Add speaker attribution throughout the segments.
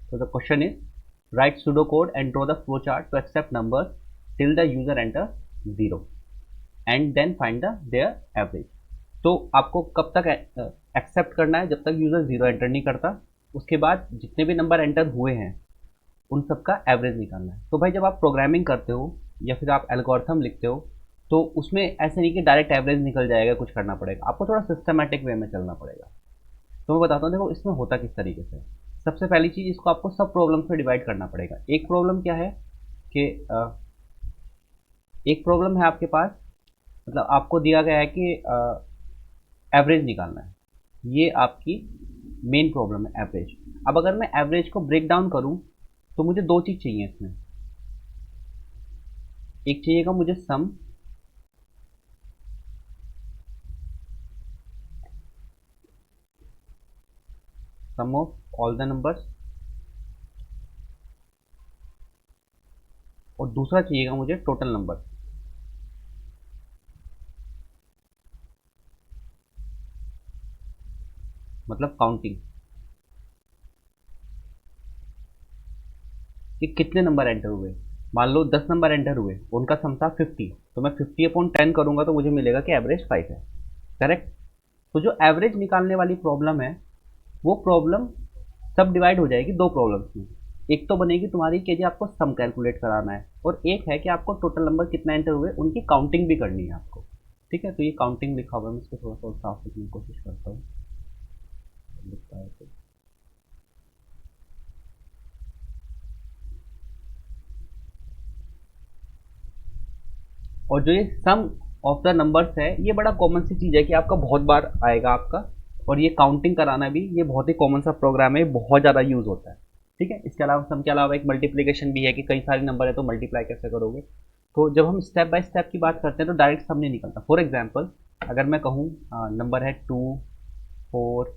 Speaker 1: तो the question is write pseudo code and draw the flow chart to accept numbers till the user enter 0 and then find the their average. तो आपको कब तक accept करना है? जब तक यूजर 0 एंटर नहीं करता। उसके बाद जितने भी नंबर एंटर हुए हैं उन सब का एवरेज निकालना है। तो भाई जब आप प्रोग्रामिंग करते हो या फिर आप एल्गोरिथम लिखते हो तो उसमें ऐसे नहीं कि डायरेक्ट एवरेज निकल जाएगा, कुछ करना पड़ेगा, आपको थोड़ा सिस्टमैटिक वे में चलना पड़ेगा। तो मैं बताता हूँ, देखो इसमें होता किस तरीके से। सबसे पहली चीज़, इसको आपको सब प्रॉब्लम में डिवाइड करना पड़ेगा। एक प्रॉब्लम क्या है कि एक प्रॉब्लम है आपके पास, मतलब आपको दिया गया है कि एवरेज निकालना है। ये आपकी मेन प्रॉब्लम है, एवरेज। अब अगर मैं एवरेज को ब्रेक डाउन करूं तो मुझे दो चीज़ चाहिए इसमें। एक चाहिएगा मुझे सम ऑफ ऑल द नंबर्स, और दूसरा चाहिएगा मुझे टोटल नंबर, मतलब काउंटिंग, कि कितने नंबर एंटर हुए। मान लो 10 नंबर एंटर हुए, उनका सम था 50, तो मैं 50/10 करूंगा तो मुझे मिलेगा कि एवरेज 5 है। करेक्ट। तो जो एवरेज निकालने वाली प्रॉब्लम है वो प्रॉब्लम सब डिवाइड हो जाएगी दो प्रॉब्लम्स में। एक तो बनेगी तुम्हारी कि जी आपको सम कैलकुलेट कराना है, और एक है कि आपको टोटल नंबर कितना एंटर हुए उनकी काउंटिंग भी करनी है आपको। ठीक है, तो ये काउंटिंग लिखा हुआ है, मैं इसको थोड़ा सा साफ लिखने की कोशिश करता हूँ। लिखता है तो और जो ये सम ऑफ द नंबर्स है ये बड़ा कॉमन सी चीज़ है कि आपका बहुत बार आएगा आपका। और ये काउंटिंग कराना भी ये बहुत ही कॉमन सा प्रोग्राम है, बहुत ज़्यादा यूज़ होता है। ठीक है, इसके अलावा सम के अलावा एक मल्टीप्लिकेशन भी है कि कई सारे नंबर है तो मल्टीप्लाई कैसे करोगे। तो जब हम स्टेप बाय स्टेप की बात करते हैं तो डायरेक्ट सम नहीं निकलता। फॉर एग्जाम्पल अगर मैं कहूँ नंबर है 2, 4,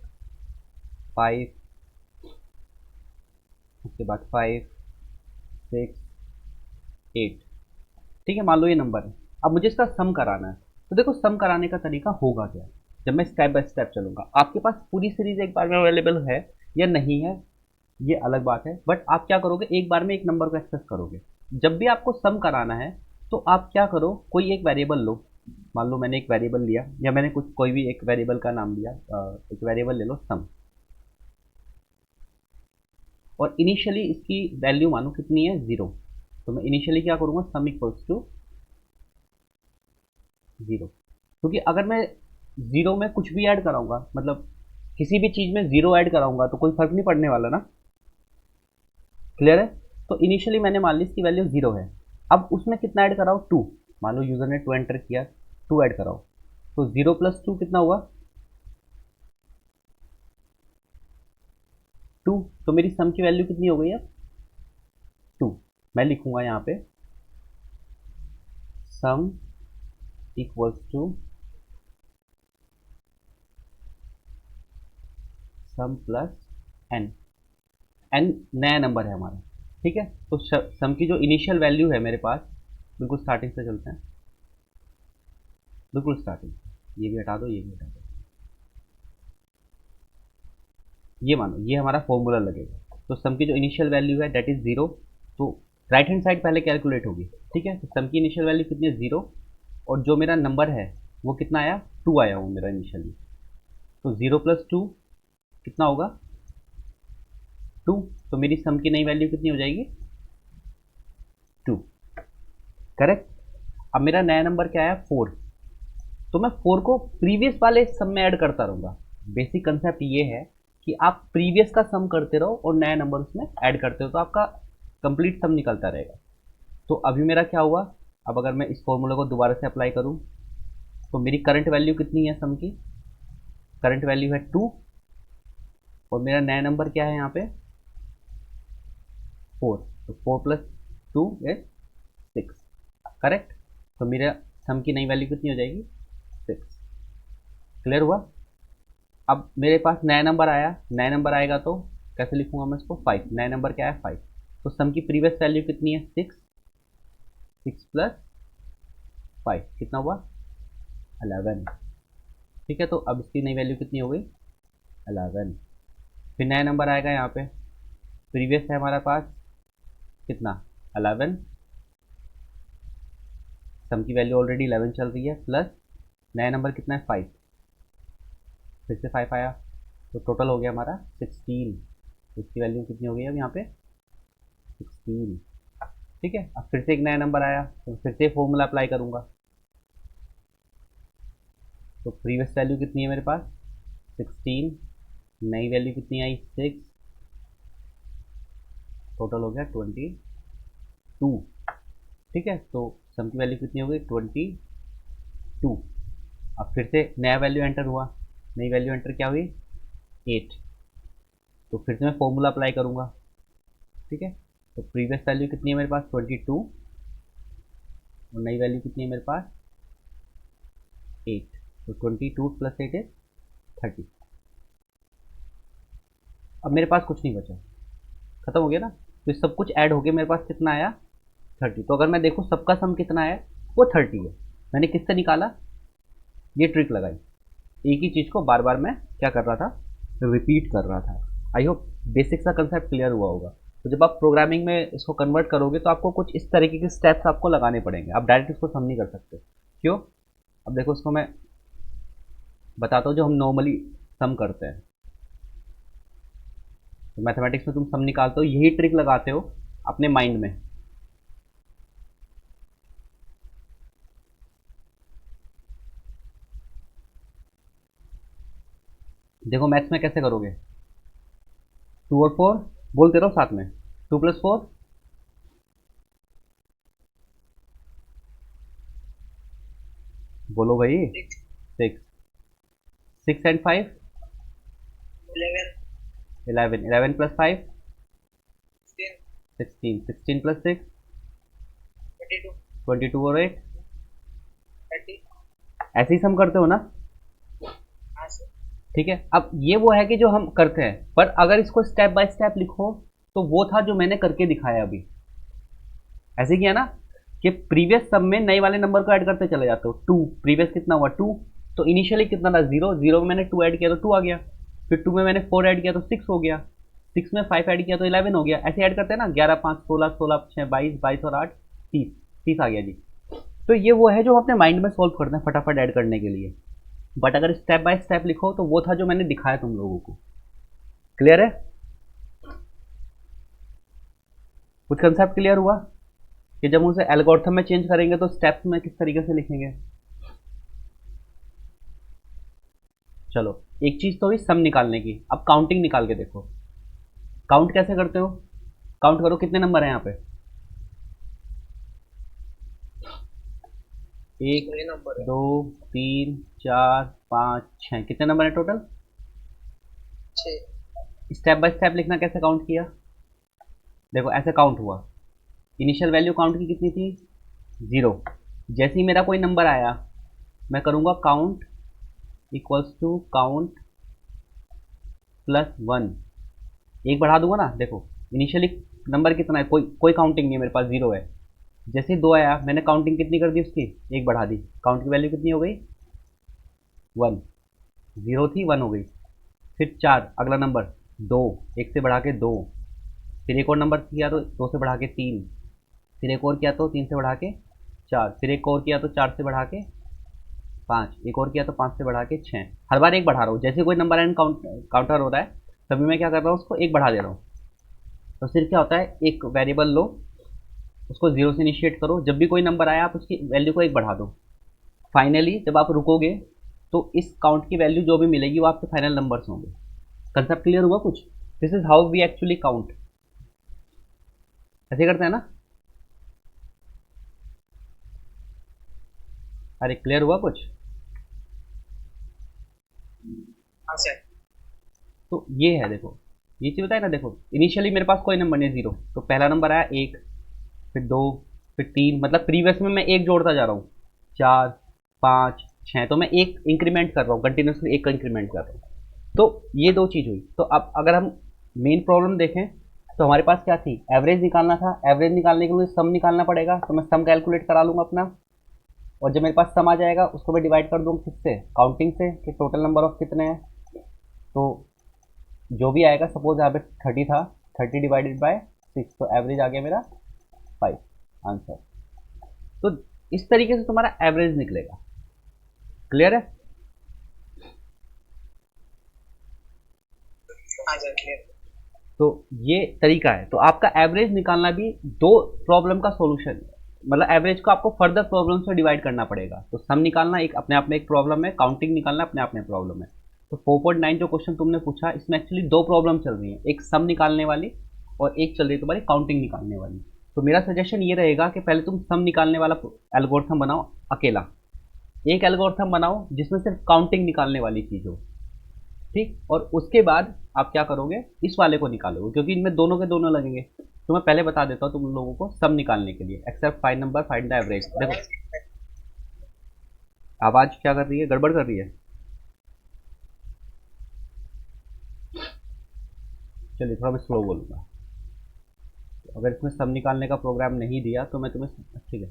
Speaker 1: 5, उसके बाद 5, 6, 8। ठीक है, मान लो ये नंबर है। अब मुझे इसका सम कराना है। तो देखो सम कराने का तरीका होगा क्या, जब मैं स्टेप बाय स्टेप चलूंगा। आपके पास पूरी सीरीज एक बार में अवेलेबल है या नहीं है ये अलग बात है, बट आप क्या करोगे, एक बार में एक नंबर को एक्सेस करोगे। जब भी आपको सम कराना है तो आप क्या करो, कोई एक वेरिएबल लो। मान लो मैंने एक वेरिएबल लिया, या मैंने कुछ कोई भी एक वेरिएबल का नाम लिया। एक वेरिएबल ले लो सम, और इनिशियली इसकी वैल्यू मानो कितनी है, 0। तो मैं इनिशियली क्या करूंगा, सम इक्वल्स टू 0। क्योंकि अगर मैं 0 में कुछ भी ऐड कराऊंगा, मतलब किसी भी चीज़ में 0 ऐड कराऊंगा तो कोई फर्क नहीं पड़ने वाला ना। क्लियर है। तो इनिशियली मैंने मान ली इसकी वैल्यू 0 है। अब उसमें कितना ऐड कराओ, 2। मान लो यूज़र ने 2 एंटर किया, 2 ऐड कराओ। तो 0 + 2 कितना हुआ, 2। तो मेरी सम की वैल्यू कितनी हो गई है, 2। मैं लिखूंगा यहाँ पे sum equals to sum plus N. N नया नंबर है हमारा। ठीक है, तो सम की जो इनिशियल वैल्यू है मेरे पास, बिल्कुल स्टार्टिंग से चलते हैं, बिल्कुल स्टार्टिंग। ये भी हटा दो, ये भी हटा दो। ये मानो ये हमारा फॉर्मूला लगेगा। तो सम की जो इनिशियल वैल्यू है दैट इज 0। तो राइट हैंड साइड पहले कैलकुलेट होगी। ठीक है, तो सम की इनिशियल वैल्यू कितनी है, 0। और जो मेरा नंबर है वो कितना आया, 2 आया वो मेरा इनिशियली। तो 0 + 2 कितना होगा, 2। तो मेरी सम की नई वैल्यू कितनी हो जाएगी, 2। करेक्ट। अब मेरा नया नंबर क्या आया, 4। तो मैं 4 को प्रीवियस वाले सम में ऐड करता रहूँगा। बेसिक कंसेप्ट ये है कि आप प्रीवियस का सम करते रहो और नया नंबर उसमें ऐड करते हो तो आपका कंप्लीट सम निकलता रहेगा। तो अभी मेरा क्या हुआ, अब अगर मैं इस फॉर्मूले को दोबारा से अप्लाई करूं तो मेरी करंट वैल्यू कितनी है, सम की करंट वैल्यू है 2। और मेरा नया नंबर क्या है यहाँ पे, 4। तो 4 + 2 इज 6। करेक्ट। तो मेरा सम की नई वैल्यू कितनी हो जाएगी, 6। क्लियर हुआ। अब मेरे पास नया नंबर आया, नया नंबर आएगा तो कैसे लिखूंगा मैं इसको, 5। नया नंबर क्या है, 5। तो सम की प्रीवियस वैल्यू कितनी है, 6। 6 + 5 कितना हुआ, 11। ठीक है, तो अब इसकी नई वैल्यू कितनी हो गई, 11। फिर नया नंबर आएगा यहाँ पे, प्रीवियस है हमारे पास कितना 11, सम की वैल्यू ऑलरेडी 11 चल रही है, प्लस नया नंबर कितना है 5, फिर से 5 आया, तो टोटल हो गया हमारा 16। इसकी वैल्यू कितनी हो गई अब यहाँ पे 16। ठीक है, अब फिर से एक नया नंबर आया तो फिर से फॉर्मूला अप्लाई करूँगा। तो प्रीवियस वैल्यू कितनी है मेरे पास 16, नई वैल्यू कितनी आई 6, टोटल हो गया 22। ठीक है, तो सम की वैल्यू कितनी हो गई 22। अब फिर से नया वैल्यू एंटर हुआ, नई वैल्यू एंटर क्या हुई 8, तो फिर से मैं फॉर्मूला अप्लाई करूँगा। ठीक है, तो प्रीवियस वैल्यू कितनी है मेरे पास 22 और नई वैल्यू कितनी है मेरे पास 8, तो 22 प्लस 8 इज 30। अब मेरे पास कुछ नहीं बचा, खत्म हो गया ना, तो सब कुछ ऐड हो गया, मेरे पास कितना आया 30। तो अगर मैं देखूँ सबका सम कितना है वो 30 है। मैंने किससे निकाला, ये ट्रिक लगाई, एक ही चीज़ को बार बार मैं क्या कर रहा था रिपीट कर रहा था। आई होप बेसिक सा कंसेप्ट क्लियर हुआ होगा। तो जब आप प्रोग्रामिंग में इसको कन्वर्ट करोगे तो आपको कुछ इस तरीके के स्टेप्स आपको लगाने पड़ेंगे, आप डायरेक्ट इसको सम नहीं कर सकते। क्यों, अब देखो इसको मैं बताता हूँ, जो हम नॉर्मली सम करते हैं, तो मैथमेटिक्स में तुम सम निकालते हो यही ट्रिक लगाते हो अपने माइंड में। देखो मैथ्स में कैसे करोगे, 2 और 4 बोलते रहो साथ में, 2 + 4 बोलो भाई 6, 6 and 5 11, 11 + 5 16, 16 + 6 22 और 8 ऐसे ही सम करते हो ना। ठीक है, अब ये वो है कि जो हम करते हैं, पर अगर इसको स्टेप बाय स्टेप लिखो तो वो था जो मैंने करके दिखाया अभी। ऐसे किया ना कि प्रीवियस सम में नए वाले नंबर को ऐड करते चले जाते हो। 2 प्रीवियस कितना हुआ 2, तो इनिशियली कितना था 0, 0 में मैंने 2 ऐड किया तो 2 आ गया, फिर 2 में मैंने 4 ऐड किया तो 6 हो गया, 6 में 5 ऐड किया तो 11 हो गया। ऐसे ऐड करते हैं ना, 11 5 16, 16 6 22, 22 और 8 30, 30 आ गया जी। तो ये वो है जो हम अपने माइंड में सॉल्व करते हैं फटाफट ऐड करने के लिए। बट अगर स्टेप बाय स्टेप लिखो तो वो था जो मैंने दिखाया तुम लोगों को। क्लियर है, कुछ कंसेप्ट क्लियर हुआ कि जब उसे एल्गोरिथम में चेंज करेंगे तो स्टेप्स में किस तरीके से लिखेंगे। चलो एक चीज तो हुई सम निकालने की, अब काउंटिंग निकाल के देखो। काउंट कैसे करते हो, काउंट करो कितने नंबर है यहाँ पे, 1 2 3 4 5 6, कितने नंबर है टोटल 6। स्टेप बाय स्टेप लिखना, कैसे काउंट किया, देखो ऐसे काउंट हुआ, इनिशियल वैल्यू काउंट की कितनी थी 0, जैसे ही मेरा कोई नंबर आया मैं करूँगा काउंट इक्वल्स टू काउंट +1, एक बढ़ा दूंगा ना। देखो इनिशियली नंबर कितना है, कोई कोई काउंटिंग नहीं है मेरे पास, 0 है। जैसे ही 2 आया मैंने काउंटिंग कितनी कर दी उसकी, एक बढ़ा दी, काउंट की वैल्यू कितनी हो गई 1, 0 थी 1 हो गई। फिर 4 अगला नंबर 2, एक से बढ़ा के 2, फिर एक और नंबर किया तो 2 से बढ़ा के 3, फिर एक और किया तो 3 से बढ़ा के 4, फिर एक और किया तो 4 से बढ़ा के 5, एक और किया तो 5 से बढ़ा के 6। हर बार एक बढ़ा रहा हूँ, जैसे कोई नंबर एंड काउंटर हो रहा है तभी मैं क्या कर रहा हूँ उसको एक बढ़ा दे रहा हूँ। तो सिर्फ क्या होता है, एक वेरिएबल लो, उसको 0 से इनिशिएट करो, जब भी कोई नंबर आया आप उसकी वैल्यू को एक बढ़ा दो। फाइनली जब आप रुकोगे तो इस काउंट की वैल्यू जो भी मिलेगी वो आपके फाइनल नंबर्स होंगे। कंसेप्ट क्लियर हुआ कुछ, this is how we actually count, ऐसे करते हैं ना। अरे क्लियर हुआ कुछ,
Speaker 2: हाँ सर।
Speaker 1: तो ये है देखो, ये चीज़ बताए ना, देखो इनिशियली मेरे पास कोई नंबर नहीं 0, तो पहला नंबर आया 1, फिर 2, फिर 3, मतलब प्रीवियस में मैं एक जोड़ता जा रहा हूँ, 4 5 6, तो मैं एक इंक्रीमेंट कर रहा हूँ, कंटिन्यूसली एक का इंक्रीमेंट कर रहा हूँ। तो ये दो चीज़ हुई। तो अब अगर हम मेन प्रॉब्लम देखें तो हमारे पास क्या थी, एवरेज निकालना था, एवरेज निकालने के लिए सम निकालना पड़ेगा, तो मैं सम कैलकुलेट करा लूँगा अपना, और जब मेरे पास सम आ जाएगा उसको मैं डिवाइड कर दूँगा किससे, काउंटिंग से, कि टोटल नंबर ऑफ कितने हैं। तो जो भी आएगा, सपोज यहाँ पे 30 था 30 डिवाइडेड बाय 6, तो एवरेज आ गया मेरा 5 आंसर। तो इस तरीके से तुम्हारा एवरेज निकलेगा। क्लियर है?
Speaker 2: हाँ सर क्लियर।
Speaker 1: तो ये तरीका है। तो आपका एवरेज निकालना भी दो प्रॉब्लम का सॉल्यूशन है, मतलब एवरेज को आपको फर्दर प्रॉब्लम से डिवाइड करना पड़ेगा। तो सम निकालना एक अपने आप में एक प्रॉब्लम है, काउंटिंग निकालना अपने आप में प्रॉब्लम है। तो 4.9 जो क्वेश्चन तुमने पूछा, इसमें एक्चुअली दो प्रॉब्लम चल रही है, एक सम निकालने वाली और एक चल रही है तुम्हारी काउंटिंग निकालने वाली। तो मेरा सजेशन ये रहेगा कि पहले तुम सम निकालने वाला एल्गोरिथम बनाओ अकेला, एक एल्गोरिथम बनाओ जिसमें सिर्फ काउंटिंग निकालने वाली चीज़ हो, ठीक। और उसके बाद आप क्या करोगे, इस वाले को निकालोगे, क्योंकि इनमें दोनों के दोनों लगेंगे। तो मैं पहले बता देता हूँ तुम लोगों को सम निकालने के लिए, accept find number find the average. देखो आवाज़ क्या कर रही है, गड़बड़ कर रही है। चलिए थोड़ा मैं स्लो बोलूँगा। तो अगर इसमें सम निकालने का प्रोग्राम नहीं दिया तो मैं तुम्हें, ठीक है,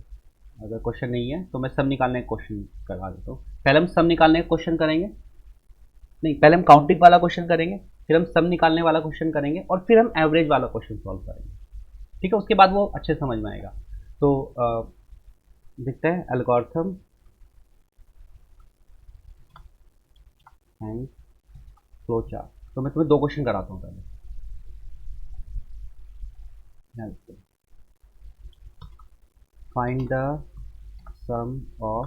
Speaker 1: अगर क्वेश्चन नहीं है तो मैं सम निकालने का क्वेश्चन करवा देता हूँ। पहले हम सम निकालने का क्वेश्चन करेंगे, नहीं पहले हम काउंटिंग वाला क्वेश्चन करेंगे, फिर हम सम निकालने वाला क्वेश्चन करेंगे और फिर हम एवरेज वाला क्वेश्चन सॉल्व करेंगे, ठीक है। उसके बाद वो अच्छे समझ में आएगा। तो देखते हैं एल्गोरिथम एंड फ्लो चार्ट। तो मैं तुम्हें दो क्वेश्चन कराता हूँ पहले। Find the sum of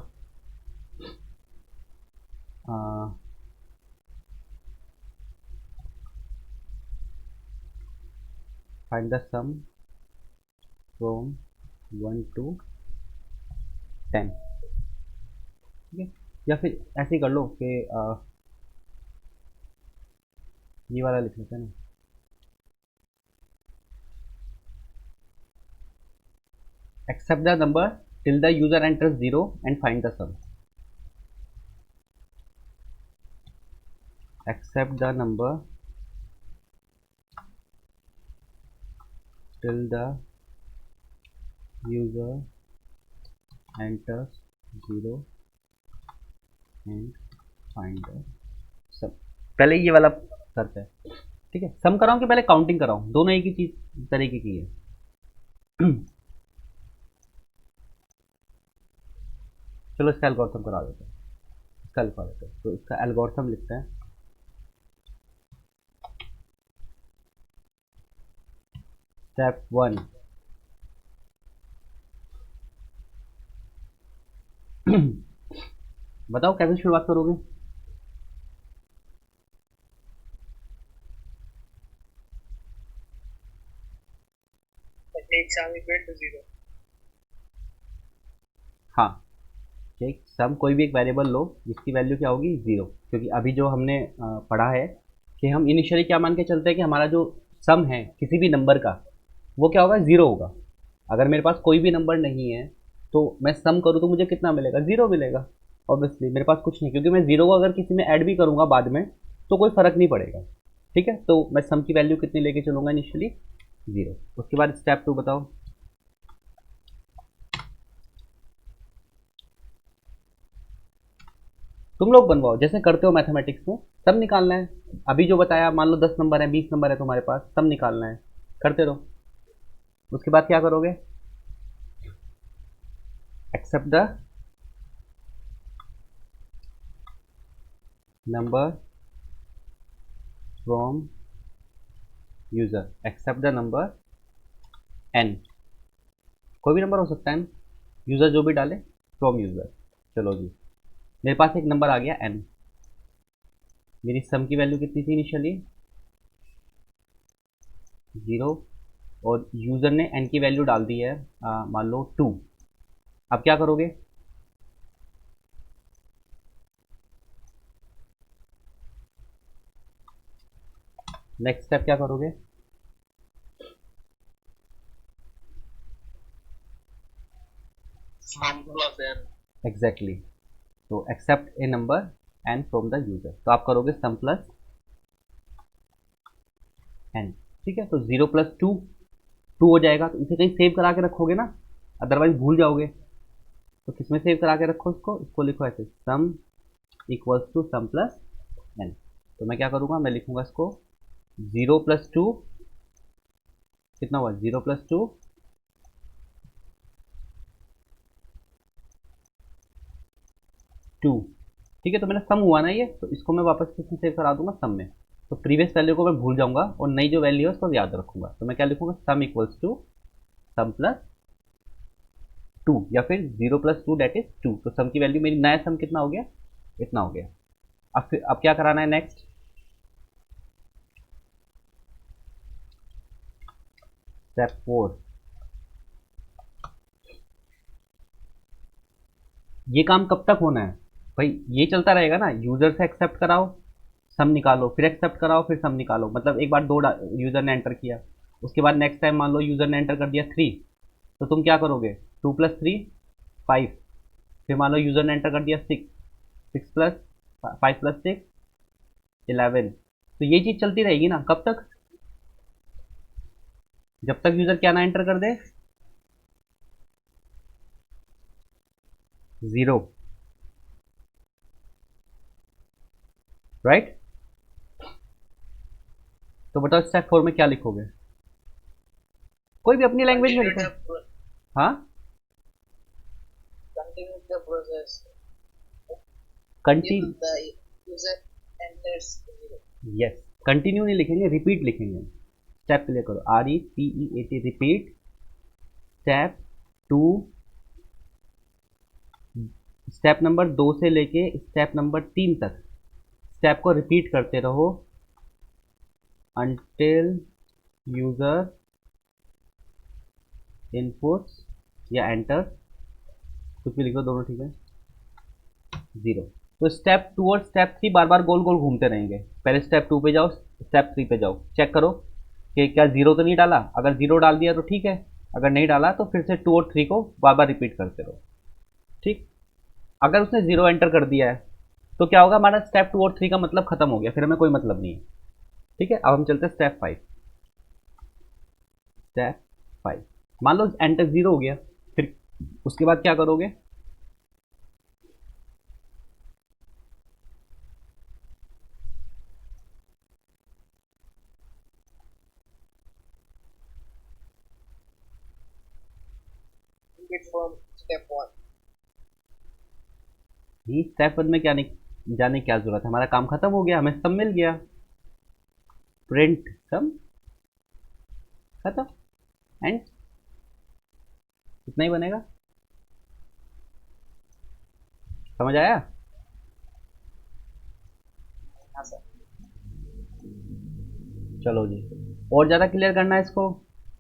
Speaker 1: find the sum from 1 to 10, ठीक है। या फिर ऐसे ही कर लो कि ये वाला लिख लेते हैं ना, accept the number till the user enters 0 and find the sum. Accept the number till the user enters 0 and find the sum. पहले ये वाला करते हैं, ठीक है। सम कराऊं कि पहले काउंटिंग कराऊं, दोनों एक ही चीज तरीके की है। चलो इसका एल्गोरिथम करा देते हैं, इसका लिखवा देते हैं। तो इसका एल्गोरिथम लिखते हैं। स्टेप 1, बताओ कैसे शुरुआत करोगे।
Speaker 2: Take sum equal to 0.
Speaker 1: हाँ, ठीक। सम कोई भी एक वेरिएबल लो जिसकी वैल्यू क्या होगी, जीरो। क्योंकि अभी जो हमने पढ़ा है कि हम इनिशियली क्या मान के चलते हैं कि हमारा जो सम है किसी भी नंबर का, वो क्या होगा, ज़ीरो होगा। अगर मेरे पास कोई भी नंबर नहीं है तो मैं सम करूँ तो मुझे कितना मिलेगा, ज़ीरो मिलेगा। ऑब्वियसली मेरे पास कुछ नहीं, क्योंकि मैं ज़ीरो को अगर किसी में ऐड भी करूँगा बाद में तो कोई फ़र्क नहीं पड़ेगा, ठीक है। तो मैं सम की वैल्यू कितनी लेके चलूँगा, इनिशियली ज़ीरो। उसके बाद स्टेप 2 बताओ। तुम लोग बनवाओ जैसे करते हो मैथमेटिक्स में, सब निकालना है। अभी जो बताया, मान लो 10 नंबर है, 20 नंबर है तुम्हारे पास, सब निकालना है, करते रहो। उसके बाद क्या करोगे, accept the number from user, accept the number N, कोई भी नंबर हो सकता है, यूजर जो भी डाले, फ्रॉम यूजर। चलो जी, मेरे पास एक नंबर आ गया एन। मेरी सम की वैल्यू कितनी थी इनिशियली, ज़ीरो, और यूज़र ने एन की वैल्यू डाल दी है मान लो 2। अब क्या करोगे, नेक्स्ट स्टेप क्या करोगे,
Speaker 2: Sum plus n.
Speaker 1: एग्जैक्टली। तो accept a number N from the user, तो आप करोगे सम प्लस एन, ठीक है। तो 0 प्लस 2 2 हो जाएगा। तो इसे कहीं सेव करा के रखोगे ना, अदरवाइज भूल जाओगे। तो किसमें सेव करा के रखो इसको, इसको लिखो ऐसे, sum equals to sum plus N. तो मैं क्या करूँगा, मैं लिखूँगा इसको 0 प्लस 2 कितना हुआ 0 + 2 2। ठीक है, तो मेरा सम हुआ ना ये, तो इसको मैं वापस किसमें सेव करा दूंगा, सम में। तो प्रीवियस वैल्यू को मैं भूल जाऊंगा और नई जो वैल्यू है उसको याद रखूंगा। तो मैं क्या लिखूंगा, sum equals to sum plus 2, या फिर 0 + 2 दैट इज 2। तो सम की वैल्यू मेरी, नया सम कितना हो गया, इतना हो गया। अब क्या कराना है नेक्स्ट, स्टेप 4। ये काम कब तक होना है भाई, ये चलता रहेगा ना, यूजर से एक्सेप्ट कराओ, सम निकालो, फिर एक्सेप्ट कराओ, फिर सम निकालो। मतलब एक बार दो यूजर ने एंटर किया, उसके बाद नेक्स्ट टाइम मान लो यूजर ने एंटर कर दिया 3, तो तुम क्या करोगे, 2 + 3 5। फिर मान लो यूजर ने एंटर कर दिया 6, 6 प्लस 5 + 6 11। तो ये चीज चलती रहेगी ना, कब तक, जब तक यूजर क्या ना एंटर कर दे, 0। राइट। तो बताओ स्टेप 4 में क्या लिखोगे, कोई भी अपनी लैंग्वेज में लिखो। हाँ,
Speaker 2: Continue the process
Speaker 1: continue,
Speaker 2: till the user enters 0.
Speaker 1: Yes, continue नहीं लिखेंगे, रिपीट लिखेंगे। स्टेप क्लियर करो, REPEAT, repeat. Step 2, step number 2 से लेके स्टेप नंबर 3 तक स्टेप को रिपीट करते रहो until यूजर इनपुट्स या एंटर, कुछ भी लिखो, दोनों ठीक है, 0। तो स्टेप 2 और स्टेप 3 बार बार गोल गोल घूमते रहेंगे। पहले स्टेप 2 पे जाओ, स्टेप 3 पे जाओ, चेक करो कि क्या 0 तो नहीं डाला। अगर 0 डाल दिया तो ठीक है, अगर नहीं डाला तो फिर से 2 और 3 को बार बार रिपीट करते रहो। ठीक, अगर उसने 0 एंटर कर दिया है तो क्या होगा, हमारा स्टेप 2 और 3 का मतलब खत्म हो गया, फिर हमें कोई मतलब नहीं है। ठीक है, अब हम चलते हैं स्टेप 5। स्टेप 5, मान लो एंटर 0 हो गया, फिर उसके बाद क्या करोगे,
Speaker 2: Repeat from step 1.
Speaker 1: ये स्टेप 1 में क्या नहीं जाने की क्या जरूरत है, हमारा काम खत्म हो गया, हमें सम मिल गया, प्रिंट सम, खत्म, एंड इतना ही बनेगा। समझ आया।
Speaker 2: हाँ सर।
Speaker 1: चलो जी, और ज़्यादा क्लियर करना है इसको,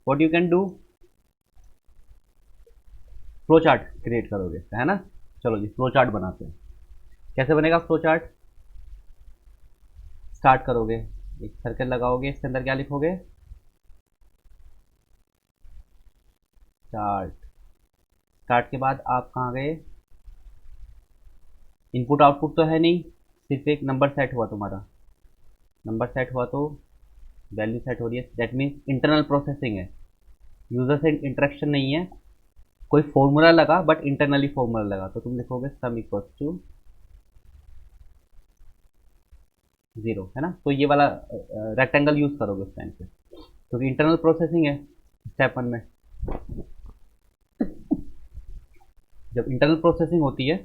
Speaker 1: what you can do, flow chart create करोगे, है ना। चलो जी, फ्लो चार्ट बनाते हैं। कैसे बनेगा फ्लो चार्ट, स्टार्ट करोगे, एक सर्कल लगाओगे, इसके अंदर क्या लिखोगे, स्टार्ट। स्टार्ट के बाद आप कहाँ गए, इनपुट आउटपुट तो है नहीं, सिर्फ एक नंबर सेट हुआ तुम्हारा, नंबर सेट हुआ तो वैल्यू सेट हो रही है, दैट मीन्स इंटरनल प्रोसेसिंग है, यूजर से इंटरेक्शन नहीं है। कोई फॉर्मूला लगा बट इंटरनली फॉर्मूला लगा, तो तुम लिखोगे सम इक्वल्स टू 0, है ना। तो ये वाला रेक्टेंगल यूज करोगे उस टाइम पे, क्योंकि इंटरनल प्रोसेसिंग है स्टेप 1 में। जब इंटरनल प्रोसेसिंग होती है,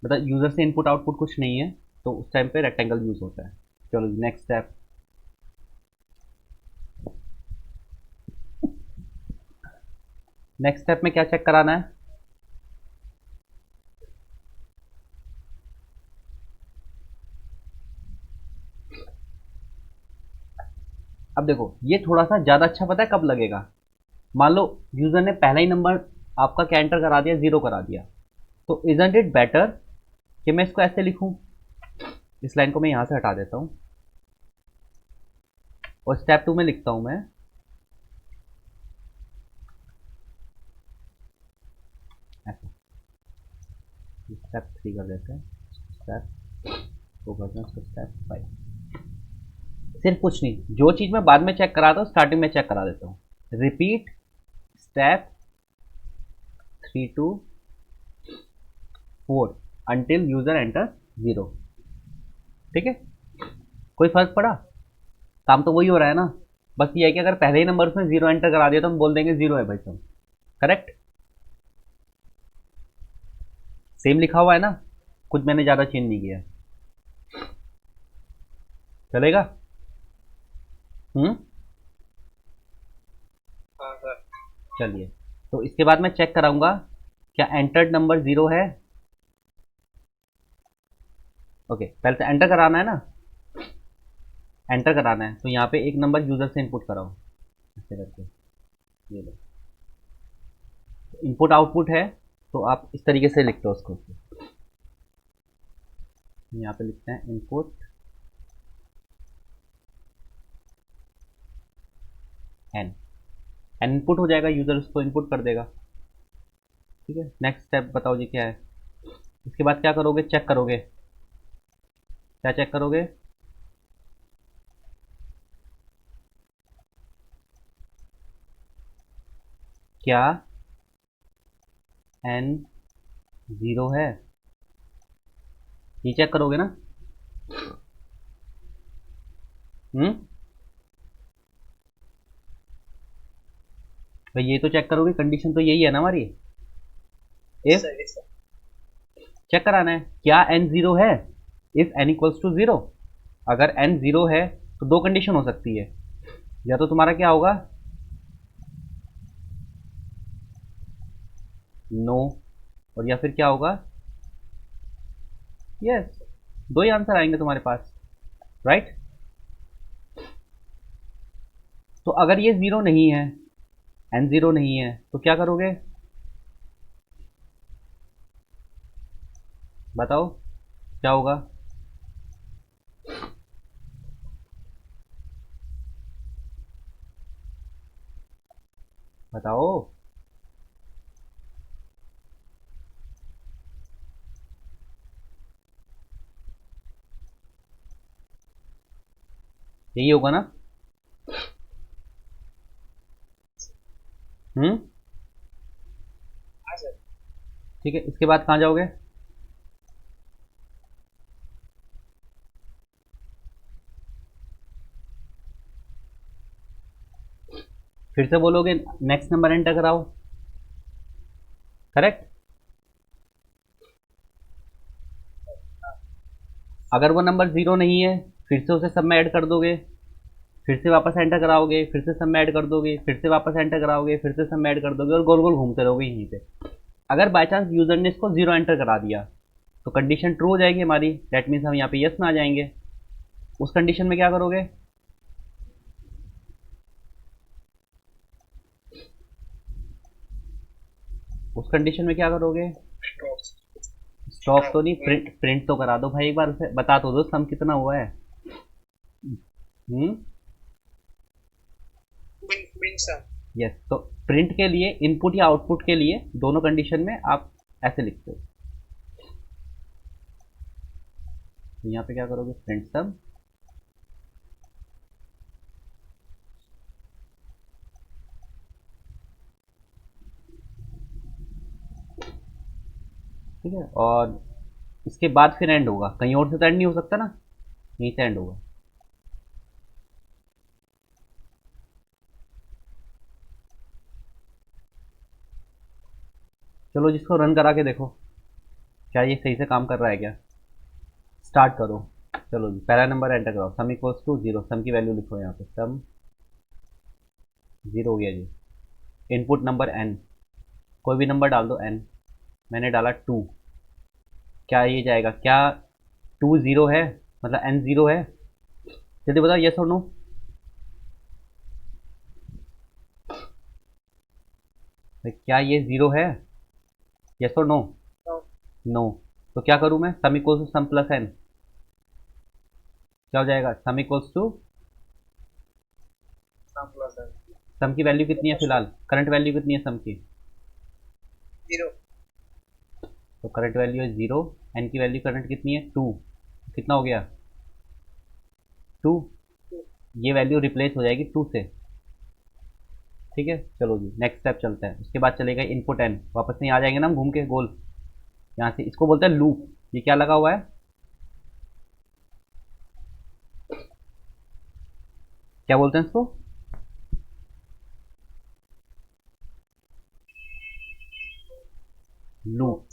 Speaker 1: मतलब यूजर से इनपुट आउटपुट कुछ नहीं है, तो उस टाइम पे रेक्टेंगल यूज होता है। चलो नेक्स्ट स्टेप, नेक्स्ट स्टेप में क्या चेक कराना है, अब देखो ये थोड़ा सा ज़्यादा अच्छा पता है कब लगेगा, मान लो यूज़र ने पहला ही नंबर आपका क्या एंटर करा दिया, 0 करा दिया, तो इजंट इट बेटर कि मैं इसको ऐसे लिखूं, इस लाइन को मैं यहाँ से हटा देता हूँ और स्टेप 2 में लिखता हूँ मैं ऐसे, स्टेप 3 कर देते हैं, स्टेप 4 करते हैं, स्टेप 5। सिर्फ कुछ नहीं, जो चीज़ मैं बाद में चेक कराता हूँ स्टार्टिंग में चेक करा देता हूँ। Repeat step 3 to 4 until user enter 0। ठीक है, कोई फर्क पड़ा, काम तो वही हो रहा है ना। बस ये है कि अगर पहले ही नंबर में जीरो एंटर करा दिया तो हम बोल देंगे जीरो है भाई साहब। करेक्ट, सेम लिखा हुआ है ना, कुछ मैंने ज़्यादा चेंज नहीं किया। चलेगा? हम्म।
Speaker 2: हाँ सर।
Speaker 1: चलिए, तो इसके बाद मैं चेक कराऊंगा क्या एंटर्ड नंबर जीरो है। ओके, पहले तो एंटर कराना है ना, एंटर कराना है तो यहाँ पे एक नंबर यूजर से इनपुट कराओ ऐसे करके। ये लो, इनपुट आउटपुट है, तो आप इस तरीके से लिखते हो उसको। यहाँ पे लिखते हैं इनपुट एन, एन इनपुट हो जाएगा, यूजर उसको इनपुट कर देगा। ठीक है, नेक्स्ट स्टेप बताओ जी क्या है। इसके बाद क्या करोगे, चेक करोगे, क्या चेक करोगे, क्या एन जीरो है, ये चेक करोगे ना। तो ये तो चेक करोगे, कंडीशन तो यही है ना हमारी। If
Speaker 2: sir sir.
Speaker 1: चेक कराना है क्या एन जीरो है, if N equals to zero. अगर एन जीरो है तो दो कंडीशन हो सकती है, या तो तुम्हारा क्या होगा, नो, और या फिर क्या होगा, यस। दो ही आंसर आएंगे तुम्हारे पास, राइट। तो अगर ये जीरो नहीं है, एन जीरो नहीं है, तो क्या करोगे, बताओ क्या होगा। बताओ। यही होगा ना। हम्म।
Speaker 2: हाँ सर।
Speaker 1: ठीक है, इसके बाद कहाँ जाओगे, फिर से बोलोगे नेक्स्ट नंबर एंटर कराओ। करेक्ट, अगर वो नंबर जीरो नहीं है फिर से उसे सब में ऐड कर दोगे, फिर से वापस एंटर कराओगे, फिर से सब में ऐड कर दोगे, फिर से वापस एंटर कराओगे, फिर से सब में ऐड कर दोगे, और गोल गोल घूमते रहोगे यहीं पे। अगर बाय चांस यूजर ने इसको जीरो एंटर करा दिया तो कंडीशन ट्रू हो जाएगी हमारी, दैट मीन्स हम यहाँ पे यस में आ जाएंगे। उस कंडीशन में क्या करोगे, उस कंडीशन में क्या करोगे, स्टॉप तो नहीं, प्रिंट, प्रिंट तो करा दो भाई, एक बार उसे बता तो दो सम कितना हुआ है। हम्म।
Speaker 2: Print sir.
Speaker 1: यस, तो प्रिंट के लिए, इनपुट या आउटपुट के लिए, दोनों कंडीशन में आप ऐसे लिखते हो। तो यहाँ पे क्या करोगे, प्रिंट सम, ठीक है, और इसके बाद फिर एंड होगा, कहीं और से तो एंड नहीं हो सकता ना, यहीं से एंड होगा। चलो जिसको रन करा के देखो क्या ये सही से काम कर रहा है क्या। स्टार्ट करो, चलो जी पहला नंबर एंटर करो, सम इक्वल्स टू जीरो, सम की वैल्यू लिखो यहाँ पे, सम जीरो हो गया जी। इनपुट नंबर एन, कोई भी नंबर डाल दो एन, मैंने डाला टू, क्या ये जाएगा, क्या टू जीरो है, मतलब एन जीरो है, जल्दी बताओ यस और नो। क्या ये जीरो है, यस और नो।
Speaker 2: नो।
Speaker 1: नो, तो क्या करूँ मैं, sum equals to sum plus n, क्या हो जाएगा, sum equals to,
Speaker 2: sum plus n.
Speaker 1: Sum की वैल्यू कितनी है फिलहाल, करंट वैल्यू कितनी है सम की,
Speaker 2: जीरो।
Speaker 1: तो करंट वैल्यू है जीरो, एन की वैल्यू करंट कितनी है टू, कितना हो गया टू, ये वैल्यू रिप्लेस हो जाएगी टू से। ठीक है, चलो जी नेक्स्ट स्टेप चलते हैं। उसके बाद चलेगा इनपुट एन, वापस नहीं आ जाएंगे ना हम घूम के गोल, यहाँ से इसको बोलते हैं लूप। ये क्या लगा हुआ है, क्या बोलते हैं इसको, लूप,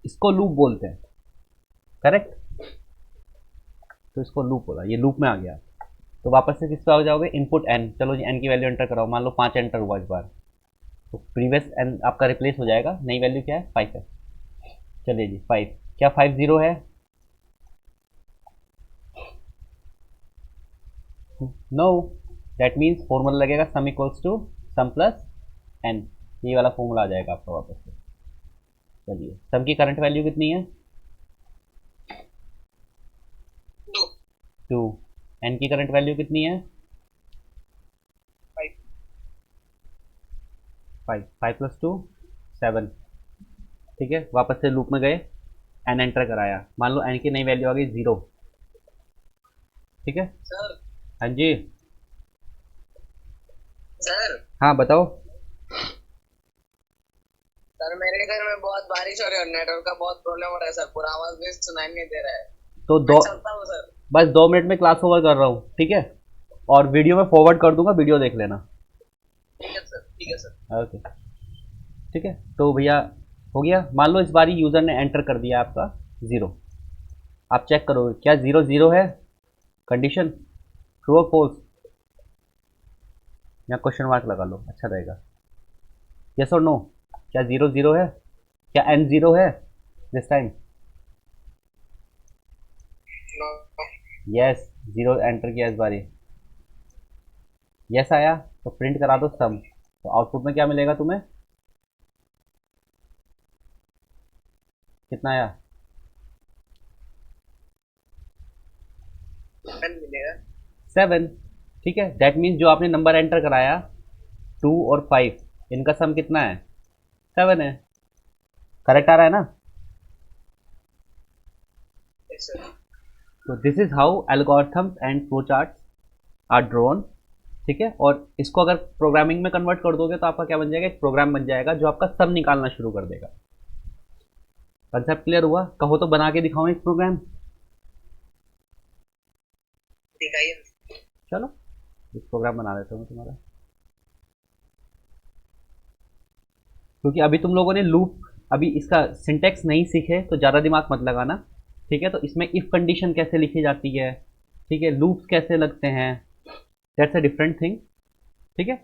Speaker 1: इसको लूप बोलते हैं, करेक्ट। तो इसको लूप बोला, ये लूप में आ गया। तो वापस से किस पे आ जाओगे, इनपुट एन, चलो जी एन की वैल्यू एंटर कराओ, मान लो 5 एंटर हुआ इस बार, तो प्रीवियस एन आपका रिप्लेस हो जाएगा, नई वैल्यू क्या है 5 है। चलिए जी 5, क्या 5 0 है, नो, दैट मीन्स फॉर्मूला लगेगा sum equals to sum plus N, ये वाला फॉर्मूला आ जाएगा आपका वापस से। चलिए सम की करंट वैल्यू कितनी है,
Speaker 2: 2
Speaker 1: 2, एन की करंट वैल्यू कितनी है,
Speaker 2: 5
Speaker 1: 5, 5 प्लस 2 7, ठीक है। वापस से लूप में गए, एन एंटर कराया, मान लो एन की नई वैल्यू आ गई 0, ठीक है।
Speaker 2: सर।
Speaker 1: हाँ जी,
Speaker 2: सर
Speaker 1: हाँ बताओ।
Speaker 2: सर मेरे घर में बहुत बारिश हो रही है और नेटवर्क का बहुत प्रॉब्लम हो रहा है सर, पूरा आवाज भी सुनाई नहीं दे रहा है।
Speaker 1: तो
Speaker 2: मैं
Speaker 1: दो,
Speaker 2: चलता हूँ सर।
Speaker 1: बस 2 मिनट में क्लास ओवर कर रहा हूँ, ठीक है, और वीडियो में फॉरवर्ड कर दूंगा, वीडियो देख लेना।
Speaker 2: ठीक है सर, ठीक है सर।
Speaker 1: ओके, ठीक है। तो भैया हो गया, मान लो इस बारी यूज़र ने एंटर कर दिया आपका 0, आप चेक करोगे क्या 0 0 है, कंडीशन ट्रू और फॉल्स, या क्वेश्चन मार्क लगा लो, अच्छा रहेगा। यस और नो, क्या 0 0 है, क्या एन 0 है this time,
Speaker 2: no.
Speaker 1: Yes 0 enter किया इस बारी, यस आया, तो प्रिंट करा दो सम, तो आउटपुट में क्या मिलेगा तुम्हें, कितना आया,
Speaker 2: 10 मिलेगा।
Speaker 1: 7, ठीक है। दैट मीन्स जो आपने नंबर एंटर कराया 2 और 5, इनका सम कितना है, 7 है, करेक्ट आ रहा है ना।
Speaker 2: Yes sir.
Speaker 1: तो this is how algorithms and flow charts are drawn, ठीक है। और इसको अगर प्रोग्रामिंग में कन्वर्ट कर दोगे तो आपका क्या बन जाएगा, एक प्रोग्राम बन जाएगा जो आपका सम निकालना शुरू कर देगा। कंसेप्ट क्लियर हुआ, कहो तो बना के दिखाऊं एक प्रोग्राम,
Speaker 2: दिखाइए।
Speaker 1: चलो एक प्रोग्राम बना देता हूँ तुम्हारा, क्योंकि अभी तुम लोगों ने लूप, अभी इसका सिंटेक्स नहीं सीखे तो ज़्यादा दिमाग मत लगाना, ठीक है। तो इसमें इफ़ कंडीशन कैसे लिखी जाती है, ठीक है, लूप्स कैसे लगते हैं, दैट्स अ डिफरेंट थिंग, ठीक है।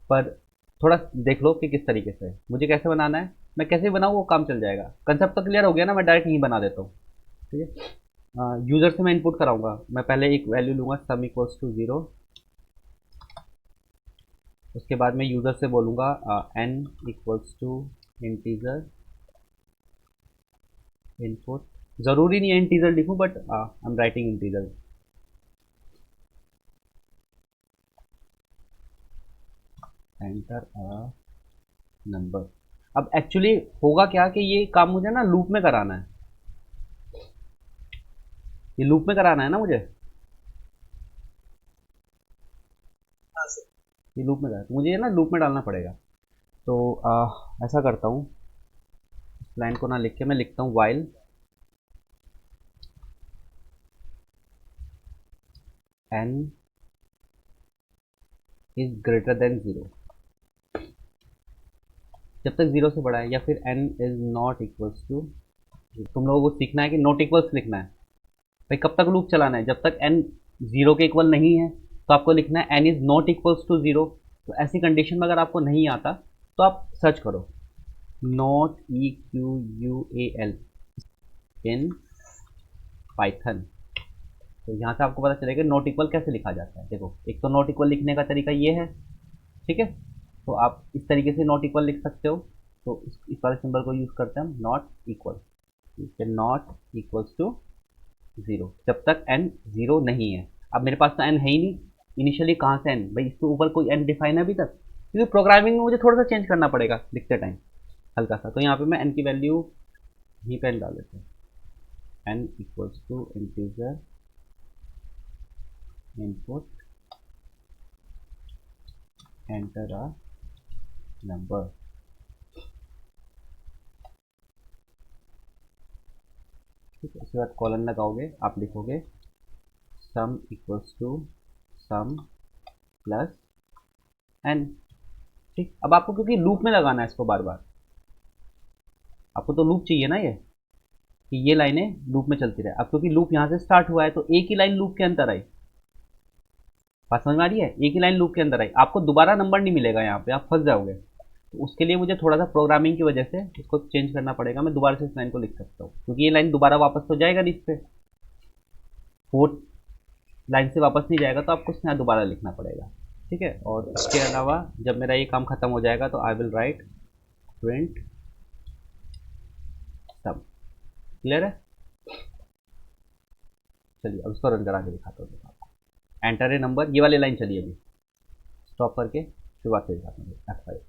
Speaker 1: पर थोड़ा देख लो कि किस तरीके से मुझे कैसे बनाना है, मैं कैसे बनाऊँ वो काम चल जाएगा। कंसेप्ट तो क्लियर हो गया ना, मैं डायरेक्ट यहीं बना देता हूँ, ठीक है। यूज़र से मैं इनपुट कराऊंगा, मैं पहले एक वैल्यू लूँगा सम इक्वल्स टू 0, उसके बाद मैं यूज़र से बोलूँगा n equals to integer input, ज़रूरी नहीं है इंटीजर लिखूँ, but I am writing integer, enter a number. अब एक्चुअली होगा क्या कि ये काम मुझे ना लूप में कराना है, ये लूप में कराना है ना मुझे,
Speaker 2: हाँ सर।
Speaker 1: ये लूप में कराना है, मुझे ये ना लूप में डालना पड़ेगा। तो ऐसा करता हूँ, इस लाइन को ना लिख के मैं लिखता हूँ while n is greater than 0, जब तक 0 से बड़ा है, या फिर n is not equals to, तुम लोगों को सीखना है कि नॉट इक्वल्स लिखना है भाई, कब तक लूप चलाना है, जब तक n 0 के इक्वल नहीं है तो आपको लिखना है n is not equals to 0। तो ऐसी कंडीशन में अगर आपको नहीं आता तो आप सर्च करो नॉट EQUAL इन पाइथन, तो यहाँ से आपको पता चलेगा नॉट इक्वल कैसे लिखा जाता है। देखो एक तो नॉट इक्वल लिखने का तरीका ये है, ठीक है, तो आप इस तरीके से नॉट इक्वल लिख सकते हो, तो इस वाले सिंबल को यूज़ करते हैं हम not equal, not equals to 0 जब तक n 0 नहीं है। अब मेरे पास तो n है ही नहीं इनिशियली, कहाँ से n भाई, इसके ऊपर कोई n डिफाइन है अभी तक, क्योंकि प्रोग्रामिंग में मुझे थोड़ा सा चेंज करना पड़ेगा लिखते टाइम हल्का सा। तो यहाँ पे मैं n की वैल्यू यहीं पे डाल देता हूँ, n equals to integer input enter a number, ठीक है। उसके बाद कॉलन लगाओगे, आप लिखोगे sum equals to sum plus n, ठीक। अब आपको क्योंकि लूप में लगाना है इसको बार बार, आपको तो लूप चाहिए ना ये, कि ये लाइनें लूप में चलती रहे। अब क्योंकि लूप यहाँ से स्टार्ट हुआ है तो एक ही लाइन लूप के अंदर आई। बात समझ में आ रही है? एक ही लाइन लूप के अंदर आई, आपको दोबारा नंबर नहीं मिलेगा यहाँ पे, आप फंस जाओगे। तो उसके लिए मुझे थोड़ा सा प्रोग्रामिंग की वजह से इसको चेंज करना पड़ेगा। मैं दोबारा से इस लाइन को लिख सकता हूँ, क्योंकि ये लाइन दोबारा वापस तो जाएगा नहीं इस पर, फोर्थ लाइन से वापस नहीं जाएगा, तो आपको इसमें दोबारा लिखना पड़ेगा। ठीक है, और इसके अलावा जब मेरा ये काम खत्म हो जाएगा तो I will write print sum. Clear है? चलिए अब इसको रन करा के दिखाता हूँ आपको। एंटर ए नंबर, ये वाली लाइन चलिए अभी स्टॉप करके शुरुआत से दिखाता हूँ। F5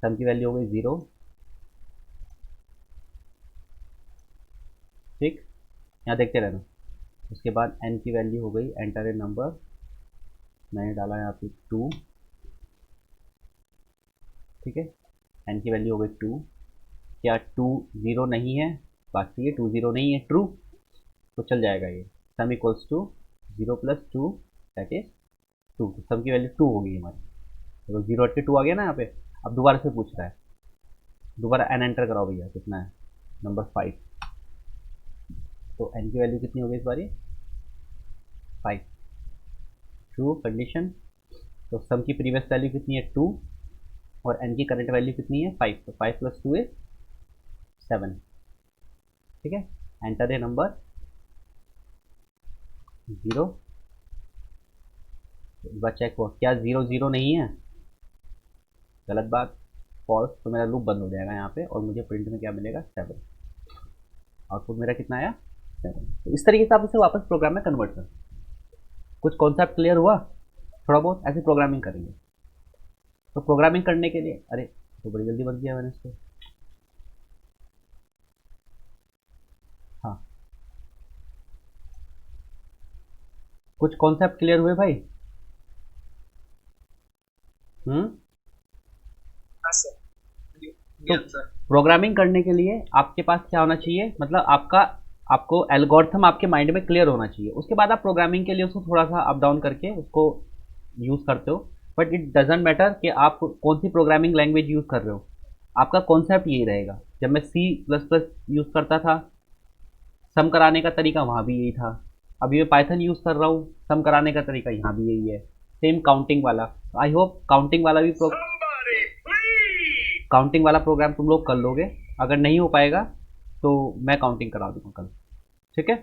Speaker 1: सम की वैल्यू हो गई 0। ठीक, यहाँ देखते रहना। उसके बाद n की वैल्यू हो गई, एंटर ए नंबर, मैंने डाला यहाँ पे 2। ठीक है, n की वैल्यू हो गई 2। क्या 2 0 नहीं है? बात सही है, 2 0 नहीं है, ट्रू, तो चल जाएगा ये। Sum equals to 0 plus 2 that is 2। Sum की वैल्यू 2 हो गई हमारी, तो 0 हट के 2 आ गया ना यहाँ पे। अब दोबारा से पूछ रहा है, दोबारा n एंटर कराओ भैया, कितना है? नंबर 5। तो n की वैल्यू कितनी हो गई इस बारी? 5। True condition. तो सम की प्रीवियस वैल्यू कितनी है? 2, और n की करंट वैल्यू कितनी है? 5। तो 5 प्लस 2 इज 7। ठीक है, एंटर ए नंबर 0। एक बार चेक हो, क्या 0 0 नहीं है? गलत बात, फॉल्स। तो मेरा लूप बंद हो जाएगा यहाँ पे, और मुझे प्रिंट में क्या मिलेगा? 7। आउटपुट मेरा कितना आया? 7। तो इस तरीके से आप इसे वापस प्रोग्राम में कन्वर्ट कर। कुछ कॉन्सेप्ट क्लियर हुआ? थोड़ा बहुत ऐसे प्रोग्रामिंग करेंगे। तो प्रोग्रामिंग करने के लिए, अरे तो बड़ी जल्दी बन गया मैंने इसको। हाँ, कुछ कॉन्सेप्ट क्लियर हुए भाई?
Speaker 2: हाँ सर।
Speaker 1: तो
Speaker 2: यस सर।
Speaker 1: प्रोग्रामिंग करने के लिए आपके पास क्या होना चाहिए, मतलब आपको एल्गोरिथम आपके माइंड में क्लियर होना चाहिए। उसके बाद आप प्रोग्रामिंग के लिए उसको थोड़ा सा अप डाउन करके उसको यूज़ करते हो। बट इट डजेंट मैटर कि आप कौन सी प्रोग्रामिंग लैंग्वेज यूज़ कर रहे हो, आपका कॉन्सेप्ट यही रहेगा। जब मैं C++ यूज़ करता था, सम कराने का तरीका वहाँ भी यही था। अभी मैं पाइथन यूज़ कर रहा हूँ, सम कराने का तरीका यहाँ भी यही है। सेम काउंटिंग वाला, आई होप काउंटिंग वाला प्रोग्राम तुम लोग कर लोगे। अगर नहीं हो पाएगा तो मैं काउंटिंग करा दूंगा कल। ठीक है।